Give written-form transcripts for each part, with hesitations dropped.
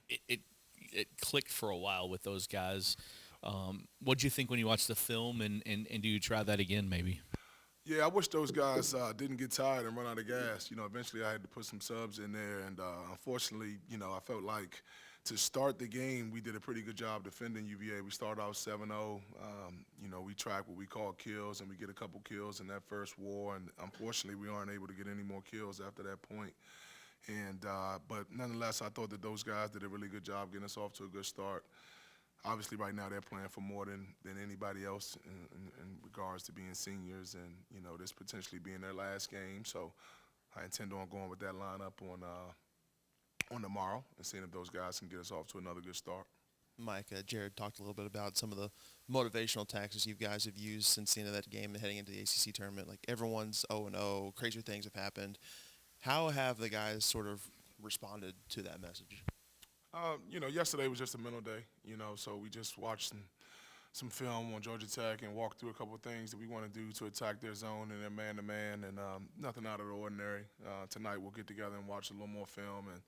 it clicked for a while with those guys. What'd you think when you watched the film, and do you try that again, maybe? Yeah, I wish those guys didn't get tired and run out of gas. Eventually I had to put some subs in there, and unfortunately, I felt like to start the game, we did a pretty good job defending UVA. We started out 7-0. We track what we call kills, and we get a couple kills in that first war, and unfortunately, we aren't able to get any more kills after that point. And but nonetheless, I thought that those guys did a really good job getting us off to a good start. Obviously, right now they're playing for more than anybody else in regards to being seniors, and this potentially being their last game. So I intend on going with that lineup on tomorrow and seeing if those guys can get us off to another good start. Mike, Jared talked a little bit about some of the motivational tactics you guys have used since the end of that game and heading into the ACC tournament. Like everyone's 0-0, crazier things have happened. How have the guys sort of responded to that message? Yesterday was just a mental day. So we just watched some film on Georgia Tech and walked through a couple of things that we want to do to attack their zone and their man-to-man, and nothing out of the ordinary. Tonight we'll get together and watch a little more film and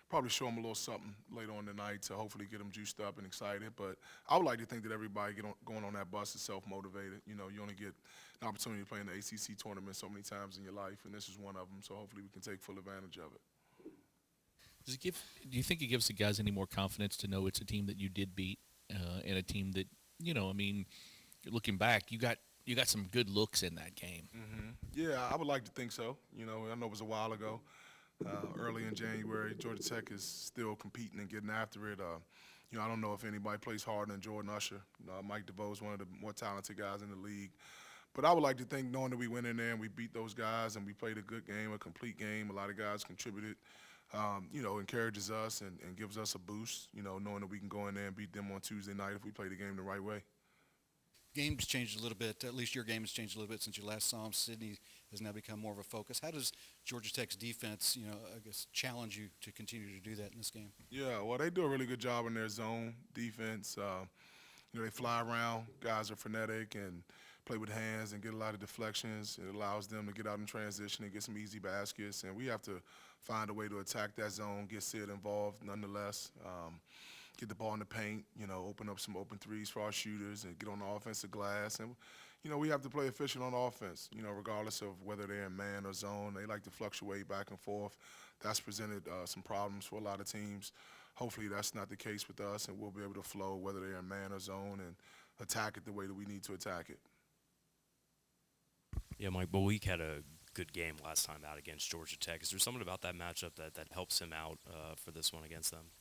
probably show them a little something later on tonight to hopefully get them juiced up and excited. But I would like to think that everybody going on that bus is self-motivated. You only get an opportunity to play in the ACC tournament so many times in your life, and this is one of them. So hopefully we can take full advantage of it. Does it give? Do you think it gives the guys any more confidence to know it's a team that you did beat, and a team that I mean, looking back, you got some good looks in that game. Yeah, I would like to think so. I know it was a while ago, early in January. Georgia Tech is still competing and getting after it. I don't know if anybody plays harder than Jordan Usher. Mike DeVoe is one of the more talented guys in the league. But I would like to think, knowing that we went in there and we beat those guys and we played a good game, a complete game, a lot of guys contributed, encourages us and gives us a boost, knowing that we can go in there and beat them on Tuesday night if we play the game the right way. Game's changed a little bit. At least your game has changed a little bit since you last saw him. Sydney has now become more of a focus. How does Georgia Tech's defense, I guess, challenge you to continue to do that in this game? Yeah, well, they do a really good job in their zone defense. They fly around. Guys are frenetic and play with hands and get a lot of deflections. It allows them to get out in transition and get some easy baskets. And we have to find a way to attack that zone, get Sid involved nonetheless, get the ball in the paint, open up some open threes for our shooters and get on the offensive glass. And, we have to play efficient on offense, regardless of whether they're in man or zone. They like to fluctuate back and forth. That's presented some problems for a lot of teams. Hopefully that's not the case with us, and we'll be able to flow whether they're in man or zone and attack it the way that we need to attack it. Yeah, Mike Boley had a good game last time out against Georgia Tech. Is there something about that matchup that helps him out for this one against them?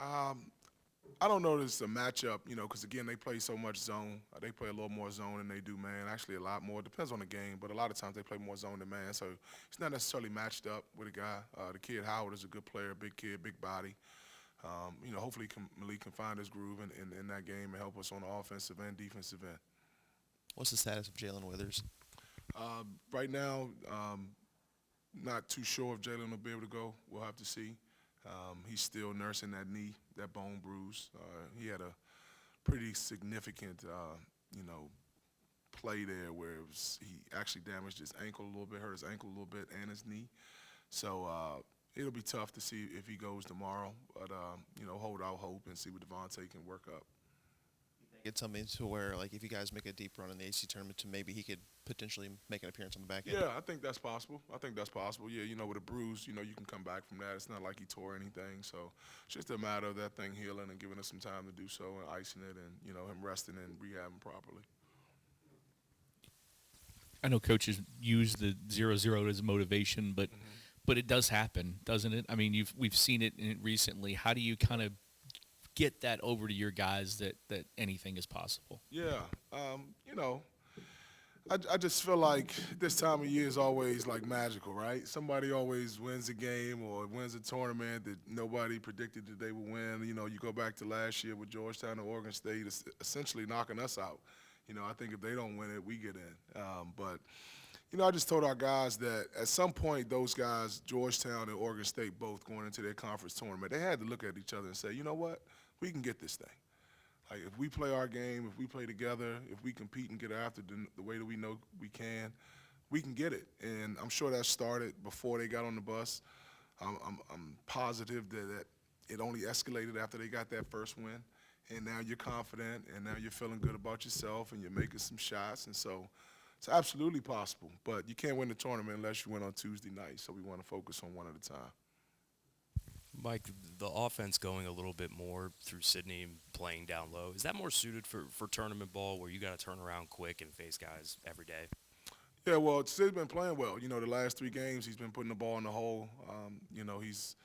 Um, I don't know that it's a matchup, because again they play so much zone. They play a little more zone than they do man. Actually, a lot more. It depends on the game, but a lot of times they play more zone than man. So it's not necessarily matched up with a guy. The kid Howard is a good player, big kid, big body. Hopefully Malik can find his groove in that game and help us on the offensive and defensive end. What's the status of Jaylen Withers? Right now, not too sure if Jaylen will be able to go. We'll have to see. He's still nursing that knee, that bone bruise. He had a pretty significant, play there where he actually damaged his ankle a little bit, hurt his ankle a little bit, and his knee. So it'll be tough to see if he goes tomorrow. But hold out hope and see what Devante can work up. Get something to where, like, if you guys make a deep run in the AC tournament, to maybe he could potentially make an appearance on the back end. Yeah, I think that's possible. Yeah, with a bruise, you can come back from that. It's not like he tore anything. So it's just a matter of that thing healing and giving us some time to do so and icing it and, him resting and rehabbing properly. I know coaches use the 0-0 as motivation, but it does happen, doesn't it? I mean, we've seen it recently. How do you kind of get that over to your guys that anything is possible? Yeah, I just feel like this time of year is always like magical, right? Somebody always wins a game or wins a tournament that nobody predicted that they would win. You go back to last year with Georgetown and Oregon State, essentially knocking us out. I think if they don't win it, we get in. But I just told our guys that at some point, those guys, Georgetown and Oregon State, both going into their conference tournament, they had to look at each other and say, you know what, we can get this thing. Like, if we play our game, if we play together, if we compete and get after the way that we know we can get it. And I'm sure that started before they got on the bus. I'm positive that it only escalated after they got that first win. And now you're confident, and now you're feeling good about yourself, and you're making some shots. And so it's absolutely possible. But you can't win the tournament unless you win on Tuesday night. So we want to focus on one at a time. Mike, the offense going a little bit more through Sydney and playing down low, is that more suited for tournament ball where you got to turn around quick and face guys every day? Yeah, well, Sid's been playing well. You know, the last 3 games, he's been putting the ball in the hole. You know, he's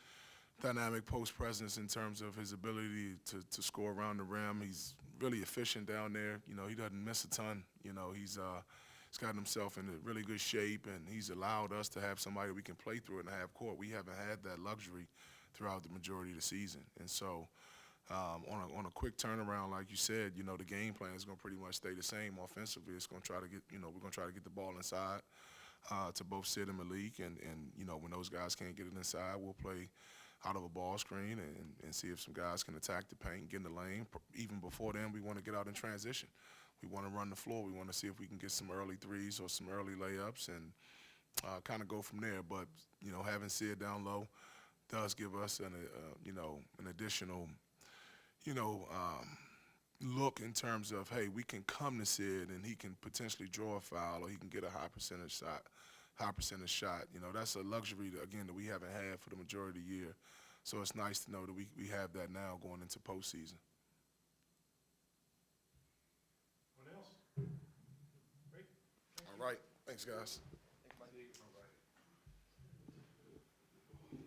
dynamic post presence in terms of his ability to score around the rim. He's really efficient down there. You know, he doesn't miss a ton. You know, he's gotten himself in a really good shape, and he's allowed us to have somebody we can play through in the half court. We haven't had that luxury throughout the majority of the season. And so on a quick turnaround, like you said, you know, the game plan is going to pretty much stay the same offensively. It's going to try to get, you know, we're going to try to get the ball inside to both Sid and Malik. And, you know, when those guys can't get it inside, we'll play out of a ball screen and see if some guys can attack the paint, get in the lane. Even before then, we want to get out in transition. We want to run the floor. We want to see if we can get some early threes or some early layups and kind of go from there. But, you know, having Sid down low does give us an additional, look in terms of, hey, we can come to Sid and he can potentially draw a foul or he can get a high percentage shot. You know, that's a luxury, that we haven't had for the majority of the year. So it's nice to know that we have that now going into postseason. What else? Great. All right. Thanks, guys.